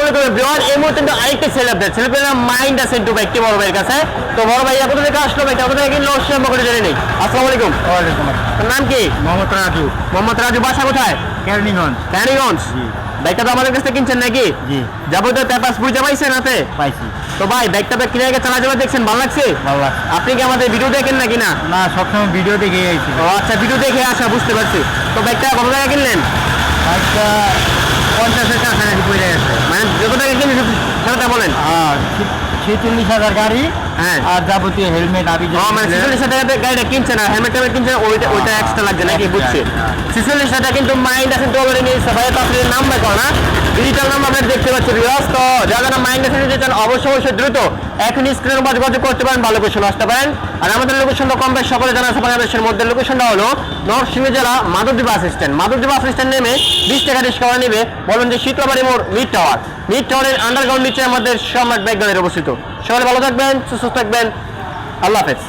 আলাইকুম এভরিওয়ান। এই মুহূর্তে কিন্তু আরেকটা সেলিব্রেট মাইন্ড আছে একটু একটি বড় ভাইয়ের কাছে। তো বড় ভাই কোথা থেকে আসলো ভাই, কোথা থেকে কিনলো সম্পর্কে জেনে নেই। আসসালামু আলাইকুম। ওয়ালাইকুম আসসালাম। তোর নাম কি? মোহাম্মদ রাজু, মোহাম্মদ রাজু, বাসা কোথায়? কেরানীগঞ্জ। ক্যানিগঞ্জ। জি বাইকটা তো আমাদের কাছ থেকে কিনছেন নাকি? জি যাবতীয় পেপারস বুঝে পাইছেন হাতে? পাইছি, তো ভাই বাইকটা কিনে আগে চালাচলা দেখছেন, ভালো লাগছে? ভালো লাগছে। আপনি কি আমাদের ভিডিও দেখেন নাকি না? না, সবসময় ভিডিও দেখে আইছি। ও আচ্ছা, ভিডিও দেখে আসা, বুঝতে পারছি। তো বাইকটা কত টাকা কিনলেন? বাইকটা 50,000 কাছাকাছি পড়ে গেছে। মানে যত টাকা কিনলেন সেটা বলেন। আর 46,000 গাড়ি, হ্যাঁ। আর যাবতীয় হেলমেট আবি ও মানে 46,000 টাকাতে গাড়িটা কিনছেন আর হেলমেট কিনছেন, ওইটা এক্সট্রা লাগছে নাকি? বুঝছি। 46,000 টাকা কিন্তু মাইন্ড আছে তো অলরেডি নিয়েছে ভাই। তো আপনাদের নাম্বার কর না, ডিজিটাল নাম্বার আপনারা দেখতে পাচ্ছেন ভিউয়ার্স। তো যারা মাইন্ড আছে নিতে চান অবশ্যই দ্রুত এখন স্ক্রিনের উপর যোগাযোগ করতে পারেন, ভালো লোকেশন আসতে পারেন। আর আমাদের লোকেশনটা কম বেশ সকলে জানা আছে বাংলাদেশের মধ্যে। লোকেশনটা হলো নরসিংদী জেলা Madhabdi bus stand. Madhabdi bus stand নেমে 20 টাকা রিক্সা নেবে, বলুন যে শীতলাবাড়ি মোড় মিড টাওয়ারের আন্ডারগ্রাউন্ড নিচে আমাদের সম্রাট ব্যাগগানের অবস্থিত। সবাই ভালো থাকবেন, সুস্থ থাকবেন, আল্লাহ হাফেজ।